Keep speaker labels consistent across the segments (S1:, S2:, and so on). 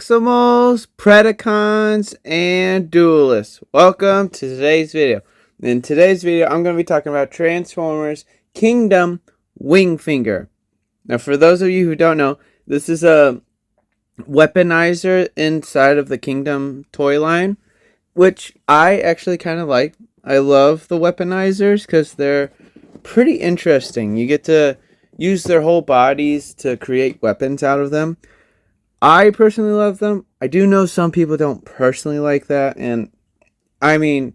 S1: Maximals, Predacons, and Duelists. Welcome to today's video. In today's video, I'm going to be talking about Transformers Kingdom Wingfinger. Now, for those of you who don't know, this is a weaponizer inside of the Kingdom toy line, which I actually kind of like. I love the weaponizers because they're pretty interesting. You get to use their whole bodies to create weapons out of them. I personally love them. I do know some people don't personally like that, and I mean,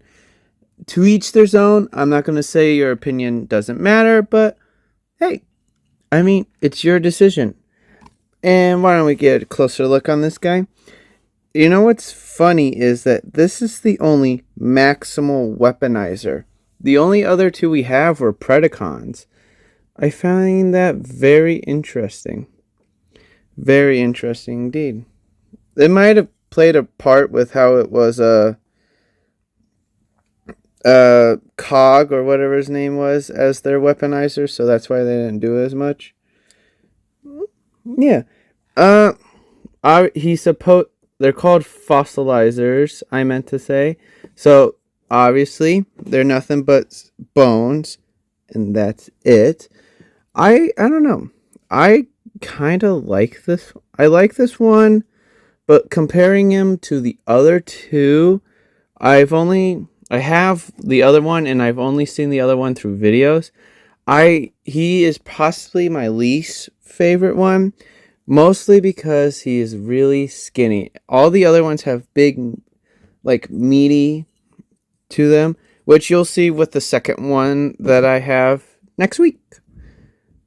S1: to each their own. I'm not going to say your opinion doesn't matter, but hey, I mean, it's your decision. And why don't we get a closer look on this guy? You know what's funny is that this is the only maximal weaponizer. The only other two we have were Predacons. I find that very interesting. Very interesting indeed. It might have played a part with how it was a Cog or whatever his name was as their weaponizer, so that's why they didn't do as much. Yeah. They're called fossilizers, I meant to say. So obviously they're nothing but bones, and that's it. I don't know. I kind of like this. I like this one, but comparing him to the other two, I have the other one, and I've only seen the other one through videos. He is possibly my least favorite one, mostly because he is really skinny. All the other ones have big, like, meaty to them, which you'll see with the second one that I have next week.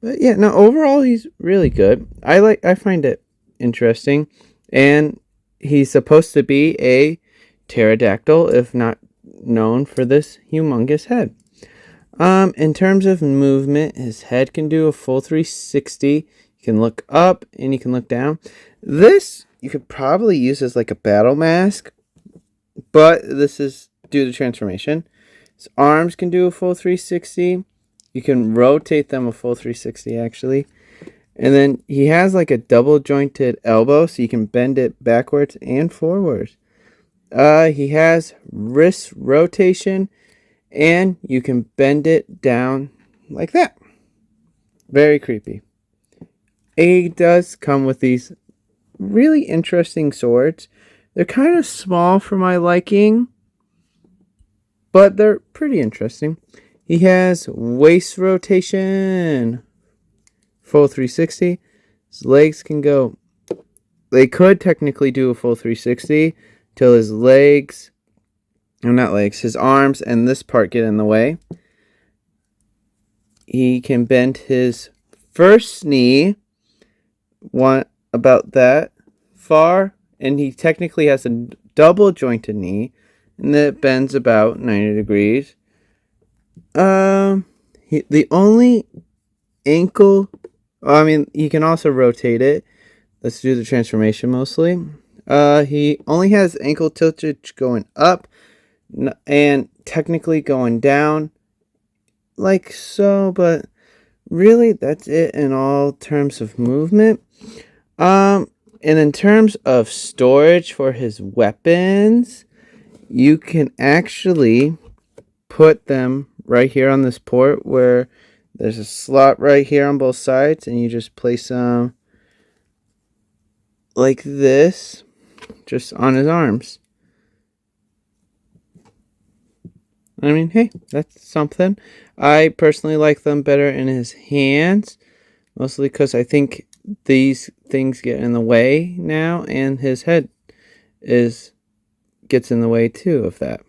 S1: But yeah, no, overall he's really good. I find it interesting, and he's supposed to be a pterodactyl, if not known for this humongous head. In terms of movement, his head can do a full 360. You can look up and you can look down. This you could probably use as like a battle mask, but this is due to transformation. His arms can do a full 360. You can rotate them a full 360 actually. And then he has like a double jointed elbow, so you can bend it backwards and forwards. He has wrist rotation, and you can bend it down like that. Very creepy. He does come with these really interesting swords. They're kind of small for my liking, but they're pretty interesting. He has waist rotation, full 360. His legs can go, they could technically do a full 360 till his legs, or not legs, his arms and this part get in the way. He can bend his first knee about that far, and he technically has a double jointed knee, and that bends about 90 degrees. The only ankle, he can also rotate it. Let's do the transformation mostly. He only has ankle tiltage going up and technically going down like so, but really that's it in all terms of movement. And in terms of storage for his weapons, you can actually put them right here on this port where there's a slot right here on both sides, and you just place them like this just on his arms. I mean, hey, that's something. I personally like them better in his hands, mostly because I think these things get in the way now, and his head gets in the way too of that.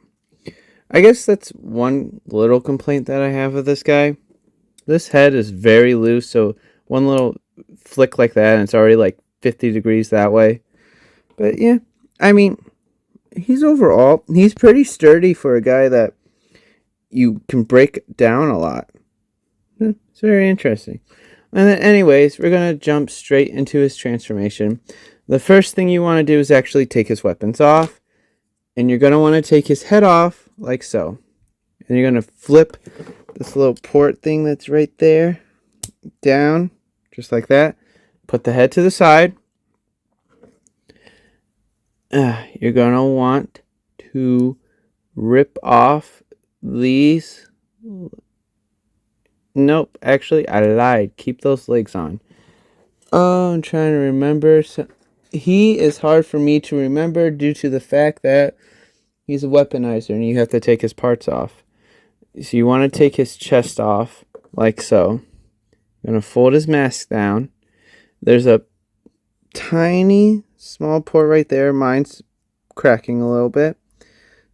S1: I guess that's one little complaint that I have of this guy. This head is very loose, so one little flick like that and it's already like 50 degrees that way. But yeah, I mean, he's pretty sturdy for a guy that you can break down a lot. It's very interesting. And then anyways, we're going to jump straight into his transformation. The first thing you want to do is actually take his weapons off. And you're going to want to take his head off like so. And you're going to flip this little port thing that's right there down, just like that. Put the head to the side. you're going to want to rip off these. Nope, actually, I lied. Keep those legs on. Oh, I'm trying to remember. So, he is hard for me to remember due to the fact that he's a weaponizer and you have to take his parts off. So you want to take his chest off, like so. You're going to fold his mask down. There's a tiny, small port right there. Mine's cracking a little bit.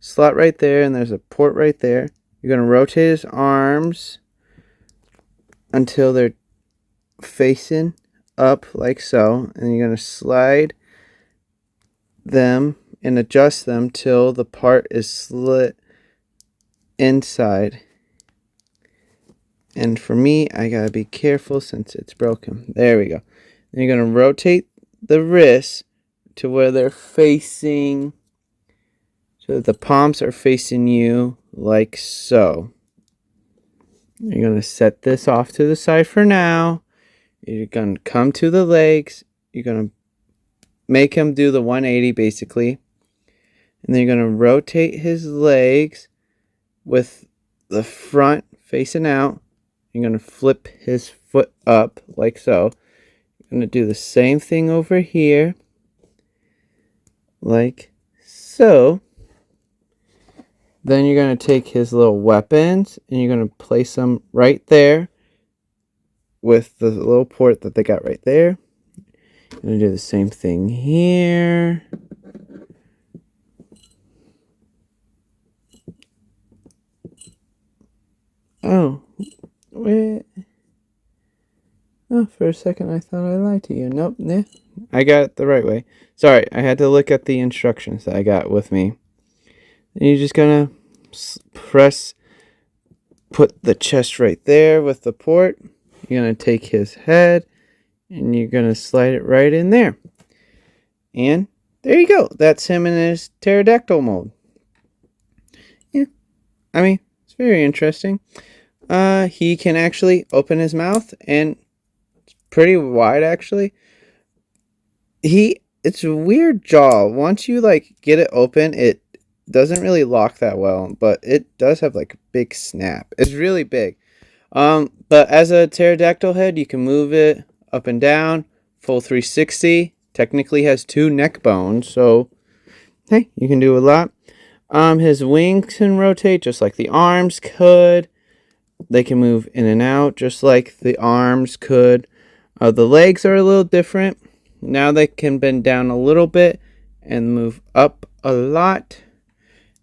S1: Slot right there, and there's a port right there. You're going to rotate his arms until they're facing up like so, and you're going to slide them and adjust them till the part is slit inside. And for me, I gotta be careful since it's broken. There we go. Then you're gonna rotate the wrists to where they're facing, so that the palms are facing you like so. You're gonna set this off to the side for now. You're gonna come to the legs. You're gonna make him do the 180 basically. And then you're going to rotate his legs with the front facing out. You're going to flip his foot up like so. You're going to do the same thing over here. Like so. Then you're going to take his little weapons and you're going to place them right there with the little port that they got right there. I'm going to do the same thing here. Oh, wait. Oh, for a second I thought I lied to you. Nope, yeah. I got it the right way. Sorry, I had to look at the instructions that I got with me. And you're just gonna put the chest right there with the port. You're gonna take his head and you're gonna slide it right in there. And there you go. That's him in his pterodactyl mode. Yeah, I mean, it's very interesting. He can actually open his mouth, and it's pretty wide actually. It's a weird jaw. Once you like get it open, it doesn't really lock that well, but it does have like a big snap. It's really big. But as a pterodactyl head, you can move it up and down, full 360. Technically has 2 neck bones, so hey, you can do a lot. His wings can rotate just like the arms could. They can move in and out just like the arms could. The legs are a little different. Now they can bend down a little bit and move up a lot.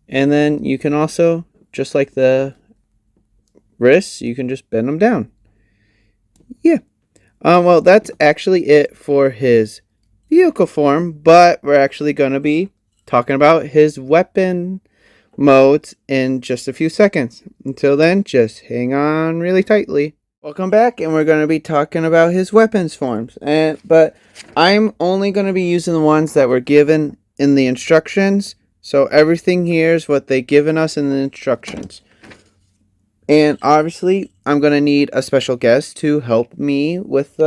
S1: And then you can also, just like the wrists, you can just bend them down. Yeah. Well, that's actually it for his vehicle form, but we're actually going to be talking about his weapon modes in just a few seconds. Until then, just hang on really tightly. Welcome back, and we're going to be talking about his weapons forms. But I'm only going to be using the ones that were given in the instructions. So everything here is what they've given us in the instructions. And obviously, I'm going to need a special guest to help me with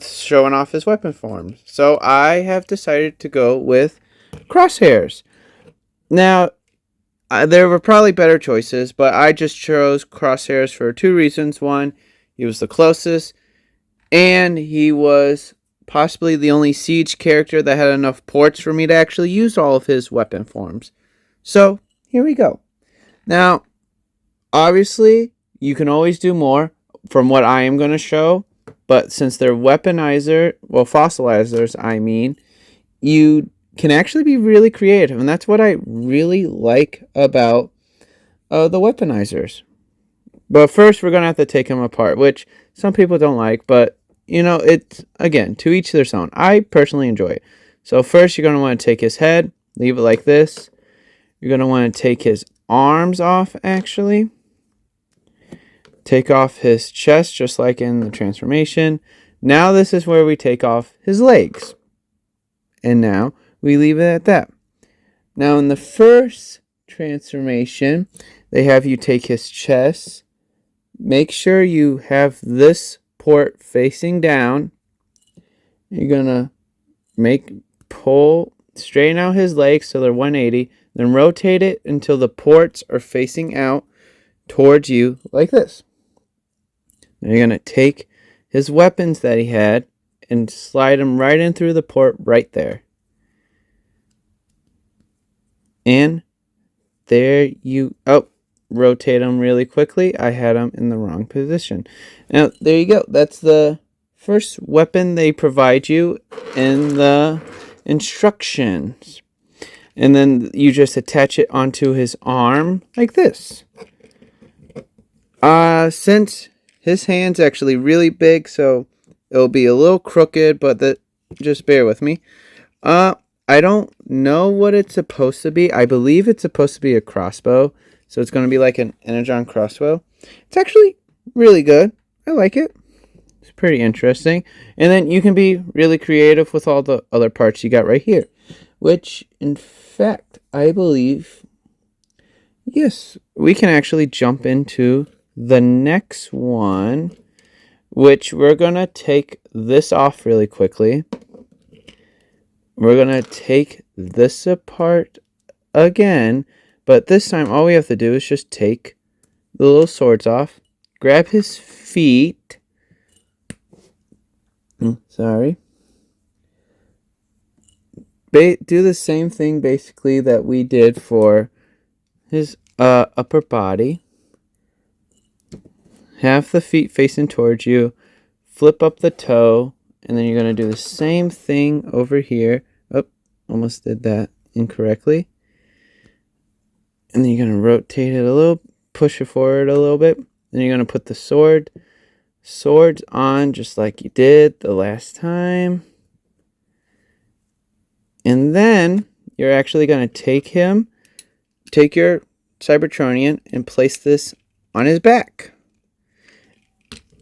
S1: showing off his weapon forms. So I have decided to go with Crosshairs. Now, there were probably better choices, but I just chose Crosshairs for 2 reasons. One, he was the closest, and he was possibly the only Siege character that had enough ports for me to actually use all of his weapon forms. So, here we go. Now, obviously, you can always do more from what I am going to show, but since they're fossilizers, I mean, you can actually be really creative, and that's what I really like about the weaponizers. But first, we're going to have to take them apart, which some people don't like, but, it's, again, to each their own. I personally enjoy it. So first, you're going to want to take his head, leave it like this. You're going to want to take his arms off, actually. Take off his chest, just like in the transformation. Now this is where we take off his legs. And now we leave it at that. Now in the first transformation, they have you take his chest. Make sure you have this port facing down. You're going to pull straighten out his legs so they're 180, then rotate it until the ports are facing out towards you like this. Then you're going to take his weapons that he had and slide them right in through the port right there. And there you... Oh, rotate them really quickly. I had them in the wrong position. Now, there you go. That's the first weapon they provide you in the instructions. And then you just attach it onto his arm like this. Since his hand's actually really big, so it'll be a little crooked, but just bear with me. I don't know what it's supposed to be. I believe it's supposed to be a crossbow. So it's going to be like an Energon crossbow. It's actually really good. I like it. It's pretty interesting. And then you can be really creative with all the other parts you got right here. Which, in fact, I believe, yes, we can actually jump into the next one. Which we're going to take this off really quickly. We're going to take this apart again. But this time, all we have to do is just take the little swords off, grab his feet. Sorry. Do the same thing, basically, that we did for his upper body. Have the feet facing towards you. Flip up the toe. And then you're going to do the same thing over here. Oh, almost did that incorrectly. And then you're going to rotate it a little, push it forward a little bit. Then you're going to put the swords on just like you did the last time. And then you're actually going to take your Cybertronian and place this on his back.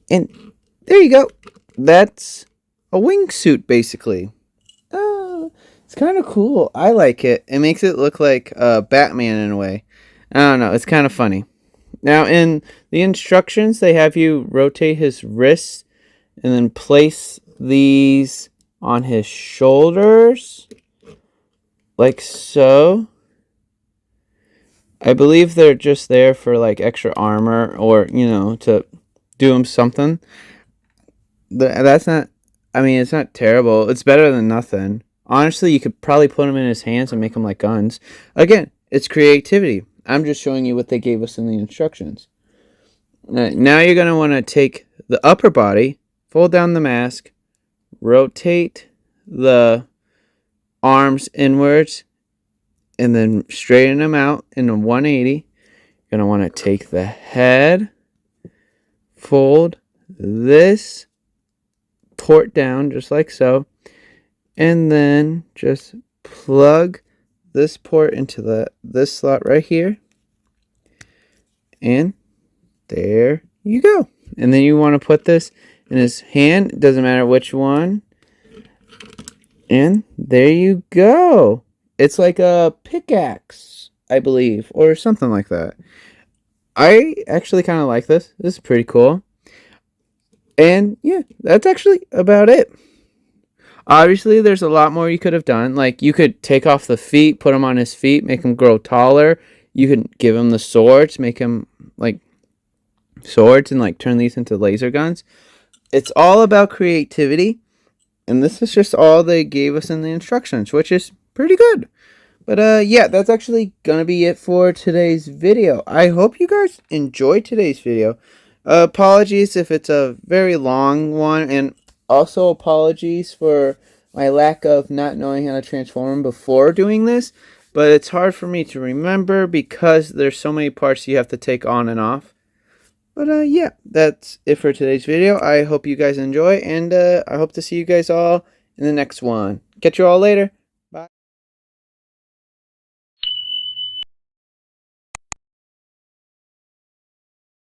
S1: And there you go. That's a wingsuit, basically. Oh, it's kind of cool. I like it. It makes it look like Batman in a way. I don't know. It's kind of funny. Now, in the instructions, they have you rotate his wrists and then place these on his shoulders. Like so. I believe they're just there for like extra armor or, to do him something. That's not... I mean, it's not terrible. It's better than nothing. Honestly, you could probably put them in his hands and make them like guns. Again, it's creativity. I'm just showing you what they gave us in the instructions. Now you're going to want to take the upper body, fold down the mask, rotate the arms inwards, and then straighten them out in a 180. You're going to want to take the head, fold this port down just like so, and then just plug this port into this slot right here, and there you go. And then you want to put this in his hand, it doesn't matter which one, and there you go. It's like a pickaxe, I believe, or something like that. I actually kind of like this. This is pretty cool. And yeah, that's actually about it. Obviously, there's a lot more you could have done. Like, you could take off the feet, put him on his feet, make him grow taller. You could give him the swords, make him, like, swords and, like, turn these into laser guns. It's all about creativity. And this is just all they gave us in the instructions, which is pretty good. But, yeah, that's actually going to be it for today's video. I hope you guys enjoyed today's video. Apologies if it's a very long one, and also apologies for my lack of not knowing how to transform before doing this, but it's hard for me to remember because there's so many parts you have to take on and off. But yeah, that's it for today's video. I hope you guys enjoy, and I hope to see you guys all in the next one. Catch you all later.